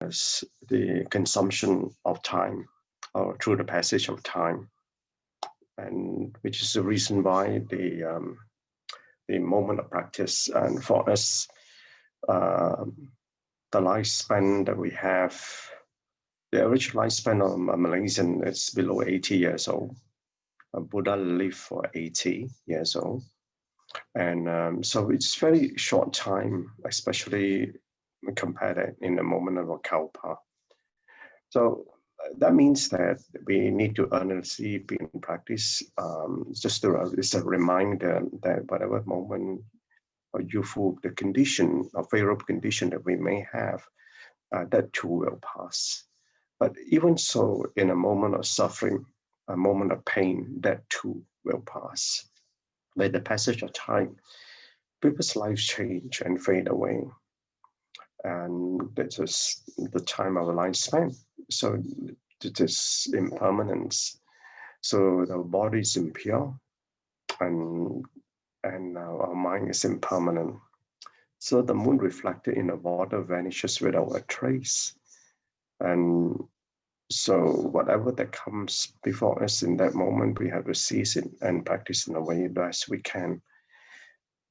as the consumption of time or through the passage of time, and which is the reason why the moment of practice, and for us, the lifespan that we have, the average lifespan of a Malaysian is below 80 years old. A Buddha lived for 80 years old. And so it's very short time, especially compared in the moment of a kalpa. So that means that we need to earnestly be in practice. It's a reminder that whatever moment or youthful the condition or favorable condition that we may have, that too will pass. But even so, in a moment of suffering, a moment of pain, that too will pass. By the passage of time, people's lives change and fade away. And that is the time of a lifespan. So it is impermanence. So the body is impure, and our mind is impermanent. So the moon reflected in the water vanishes without a trace. And so whatever that comes before us in that moment, we have to seize it and practice in the way best we can.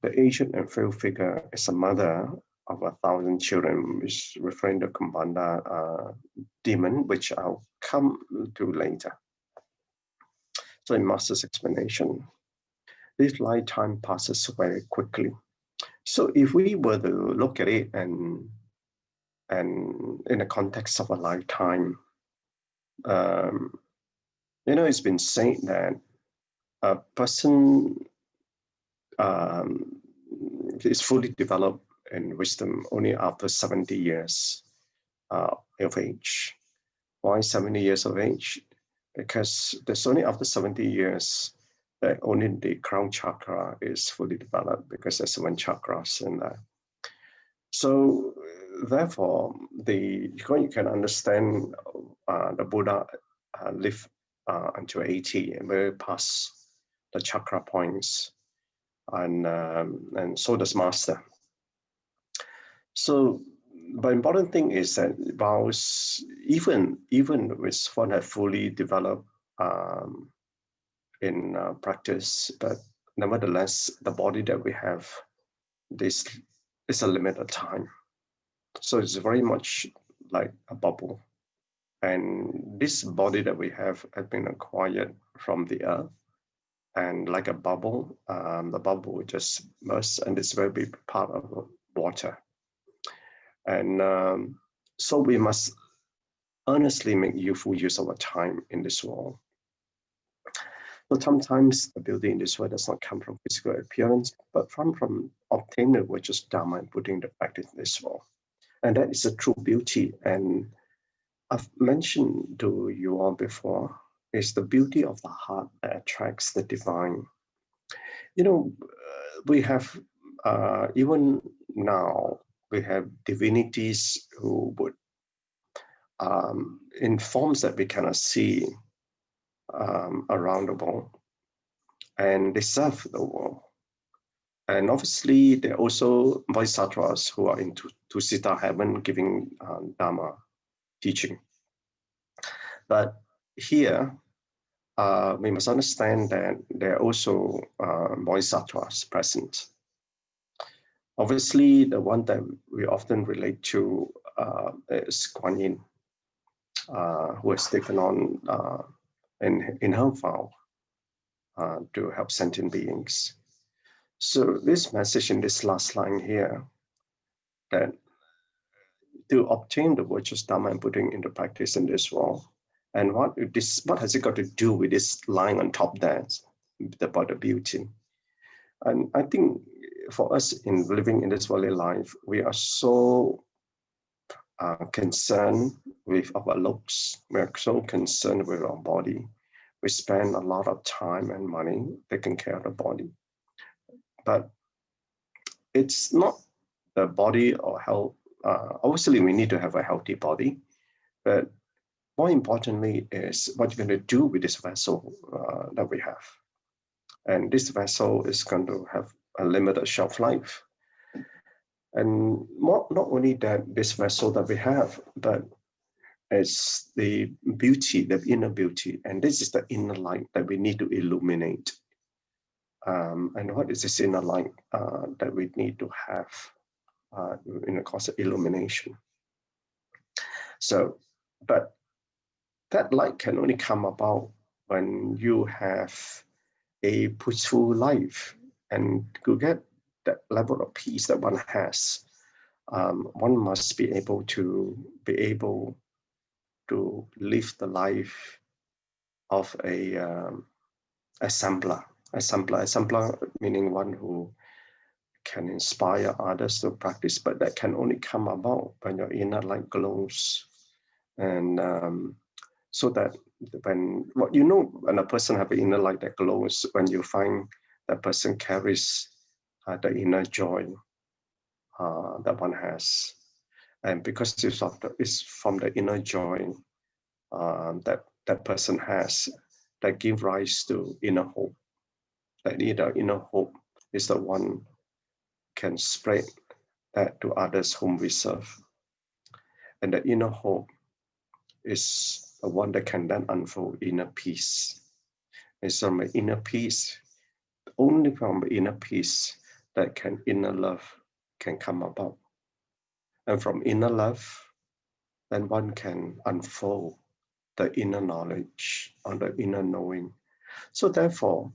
The ancient and frail figure is a mother of 1,000 children, which referring to Kumbhanda demon, which I'll come to later. So in Master's explanation, this lifetime passes very quickly. So if we were to look at it and in the context of a lifetime, it's been said that a person is fully developed in wisdom only after 70 years of age. Why 70 years of age? Because there's only after 70 years that only the crown chakra is fully developed, because there's 7 chakras in there. So therefore, you can understand the Buddha lived until 80 and very past the chakra points, and so does Master. So the important thing is that vows, even with one that fully developed in practice, but nevertheless, the body that we have, this is a limited time. So it's very much like a bubble. And this body that we have has been acquired from the earth. And like a bubble, the bubble will just burst, and it's a very big part of water. And so we must earnestly make full use of our time in this world. So sometimes the beauty in this world does not come from physical appearance, but from obtaining the virtuous Dharma and putting the practice in this world. And that is a true beauty. And I've mentioned to you all before, is the beauty of the heart that attracts the divine. We have, even now, we have divinities who would, in forms that we cannot see around the world, and they serve the world. And obviously, there are also bodhisattvas who are into Tusita heaven giving Dharma teaching. But here, we must understand that there are also bodhisattvas present. Obviously, the one that we often relate to is Gan En, who has taken on in her vow to help sentient beings. So this message in this last line here, that to obtain the virtuous Dharma and putting into practice in this world, and what has it got to do with this line on top there about the beauty? And I think for us in living in this worldly life, we are so concerned with our looks. We are so concerned with our body. We spend a lot of time and money taking care of the body. But it's not the body or health. Obviously, we need to have a healthy body. But more importantly is what you're going to do with this vessel that we have. And this vessel is going to have a limited shelf life. And not only that, this vessel that we have, but it's the beauty, the inner beauty, and this is the inner light that we need to illuminate. And what is this inner light that we need to have in the course of illumination? So, but that light can only come about when you have a peaceful life, and to get that level of peace that one has, one must be able to live the life of a assembler meaning one who can inspire others to practice, but that can only come about when your inner light glows. And so that when when a person have an inner light that glows, when you find that person carries the inner joy that one has, and because it's from the inner joy that person has, that give rise to inner hope. That inner hope is the one can spread that to others whom we serve, and the inner hope is the one that can then unfold inner peace. It's from the inner peace, only from the inner peace that inner love can come about, and from inner love, then one can unfold the inner knowledge or the inner knowing. So therefore,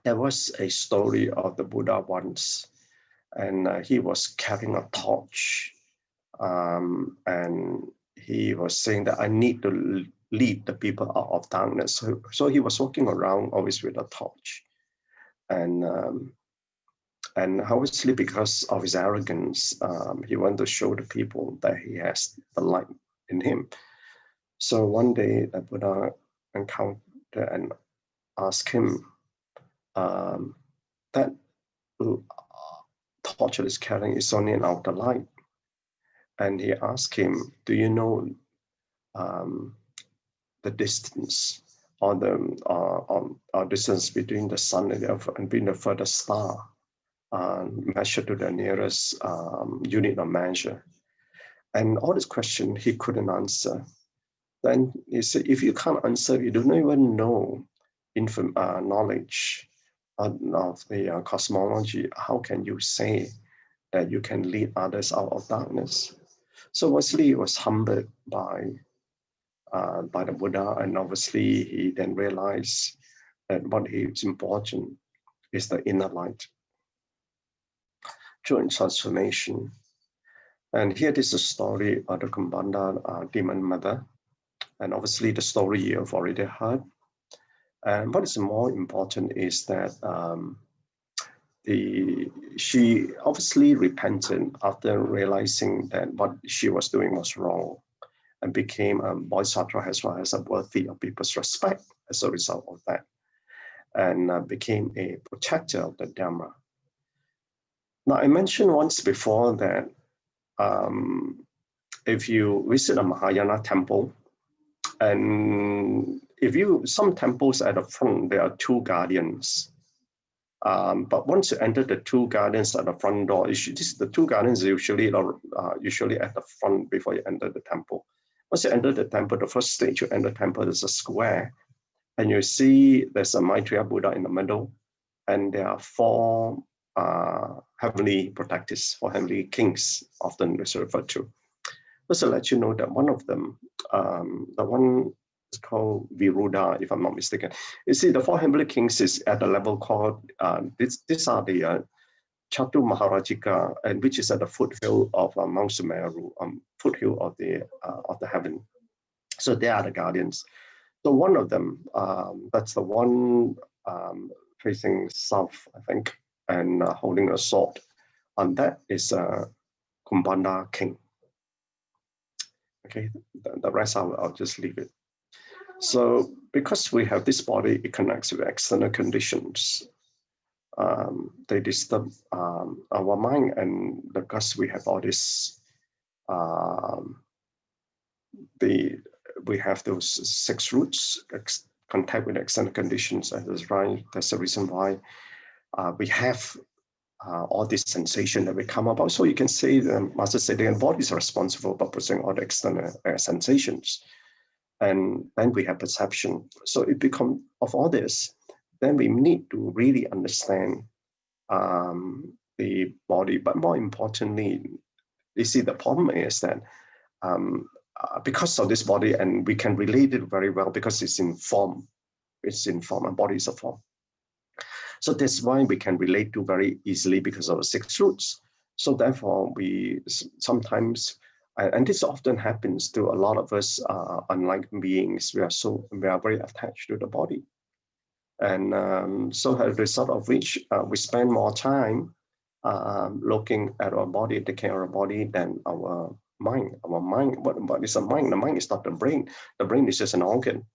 there was a story of the Buddha once, and he was carrying a torch, and he was saying that I need to lead the people out of darkness. So he was walking around always with a torch, and obviously because of his arrogance, he wanted to show the people that he has the light in him. So one day the Buddha encountered and asked him that torch that is carrying is only an outer light. And he asked him, do you know the distance or the distance between the sun and the earth and between the furthest star measured to the nearest unit of measure? And all this question he couldn't answer. Then he said, if you can't answer, you don't even know knowledge of the cosmology, how can you say that you can lead others out of darkness? So Wesley was humbled by the Buddha, and obviously he then realized that what is important is the inner light during transformation. And here is the story of the Kumbhanda demon mother, and obviously the story you've already heard. And what is more important is that she obviously repented after realizing that what she was doing was wrong, and became a bodhisattva as well as a worthy of people's respect as a result of that, and became a protector of the Dhamma. Now, I mentioned once before that if you visit a Mahayana temple, and some temples at the front, there are two guardians. But once you enter the two guardians at the front door, the two guardians usually at the front before you enter the temple. Once you enter the temple, the first stage you enter the temple is a square, and you see there's a Maitreya Buddha in the middle, and there are four heavenly protectors, four heavenly kings, often referred to. Just to let you know that one of them, the one is called Viruddha, if I'm not mistaken. You see, the four heavenly kings is at the level called, these are the Chatu Maharajika, and which is at the foothill of Mount Sumeru, foothill of the heaven. So they are the guardians. So one of them, that's the one facing south, I think, and holding a sword. And that is Kumbhanda king. Okay, the rest I'll just leave it. So because we have this body, it connects with external conditions. They disturb our mind, and because we have all this, we have those 6 roots, contact with external conditions, and that's the reason why we have all this sensation that we come about. So you can say the Master said the body is responsible for producing all the external sensations. And then we have perception. So it becomes, of all this, then we need to really understand the body. But more importantly, you see, the problem is that because of this body, and we can relate it very well because it's in form, and body is a form. So that's why we can relate to very easily because of the 6 roots. So therefore, we sometimes, and this often happens to a lot of us, unlike beings, we are very attached to the body. And so as a result of which, we spend more time looking at our body, taking care of our body than our mind. What is the mind? The mind is not the brain. The brain is just an organ.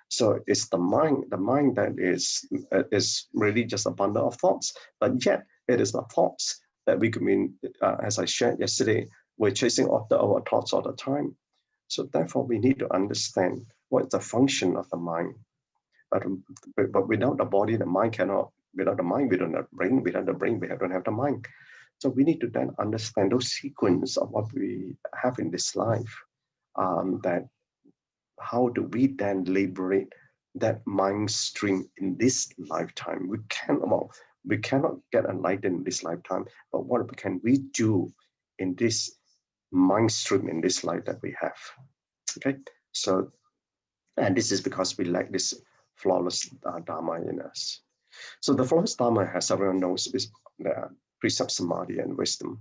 So it's the mind that is really just a bundle of thoughts. But yet it is the thoughts that we could as I shared yesterday, we're chasing after our thoughts all the time. So therefore, we need to understand what is the function of the mind. But without the body, the mind cannot. Without the mind, we don't have brain. Without the brain, we don't have the mind. So we need to then understand those sequence of what we have in this life. That how do we then liberate that mind stream in this lifetime? We cannot get enlightened in this lifetime. But what can we do in this mind stream in this life that we have? Okay, so. And this is because we lack this flawless Dharma in us. So the flawless Dharma, as everyone knows, is the precept, samadhi, and wisdom.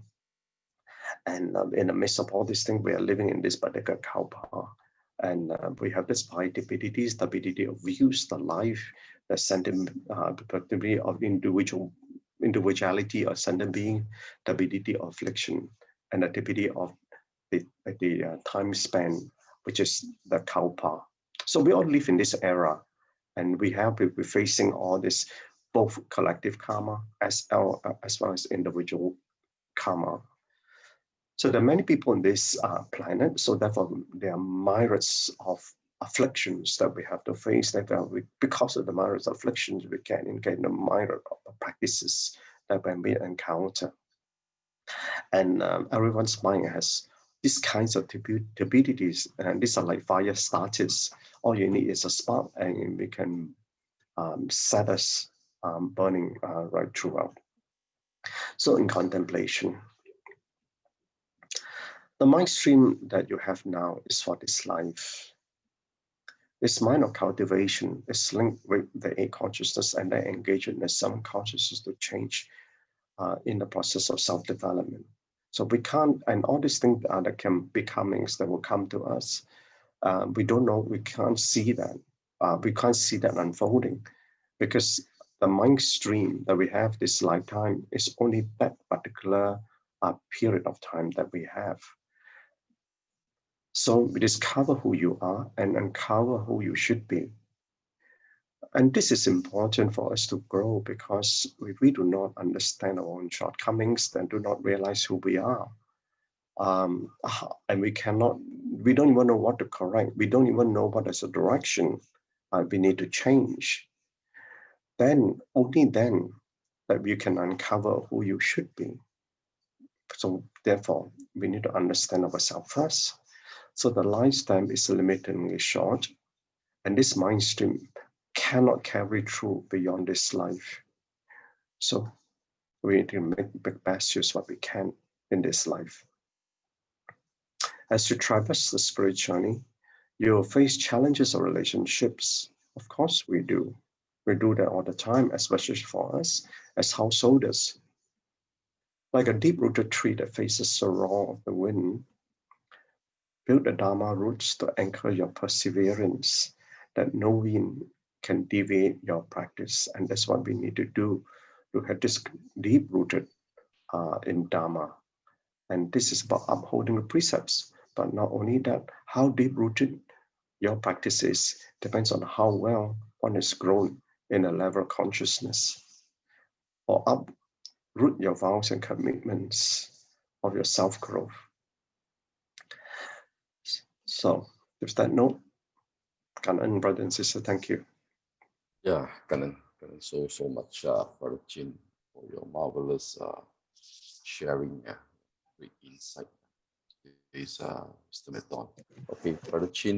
And in the midst of all these things, we are living in this particular kalpa. And we have this five abilities, the ability of views, the life, the sentient ability of individuality or sentient being, the ability of affliction, and the ability of the time span, which is the kalpa. So we all live in this era, and we're facing all this, both collective karma as well as individual karma. So there are many people on this planet, so therefore there are myriads of afflictions that we have to face. That because of the myriads of afflictions, we can engage in the myriad of practices that we encounter. And everyone's mind has these kinds of abilities, and these are like fire starters. All you need is a spark, and we can set us burning right throughout. So in contemplation, the mind stream that you have now is for this life. This mind of cultivation is linked with the 8 consciousness, and they engage in the 7 consciousness to change in the process of self-development. So we can't, and all these things that can be comings that will come to us, we don't know, we can't see that. We can't see that unfolding because the mind stream that we have this lifetime is only that particular period of time that we have. So we discover who you are and uncover who you should be. And this is important for us to grow, because if we do not understand our own shortcomings, then do not realize who we are. And we don't even know what to correct. We don't even know what is the direction we need to change. Then, only then, that you can uncover who you should be. So therefore, we need to understand ourselves first. So the lifespan is limitingly short, and this mind stream cannot carry through beyond this life. So we need to make the best use of what we can in this life. As you traverse the spirit journey, you will face challenges of relationships. Of course we do. We do that all the time, especially for us as householders. Like a deep-rooted tree that faces the roar of the wind, build the Dharma roots to anchor your perseverance, that no wind can deviate your practice. And that's what we need to do, to have this deep-rooted in Dharma. And this is about upholding the precepts. But not only that, how deep-rooted your practice is depends on how well one is grown in a level of consciousness. Or uproot your vows and commitments of your self-growth. So, with that note, Gan En, brother and sister, thank you. Yeah, Gan En so much, BrotherChin. for your marvelous sharing, great insight. Is Mr. Meton. Okay, Brother Chin.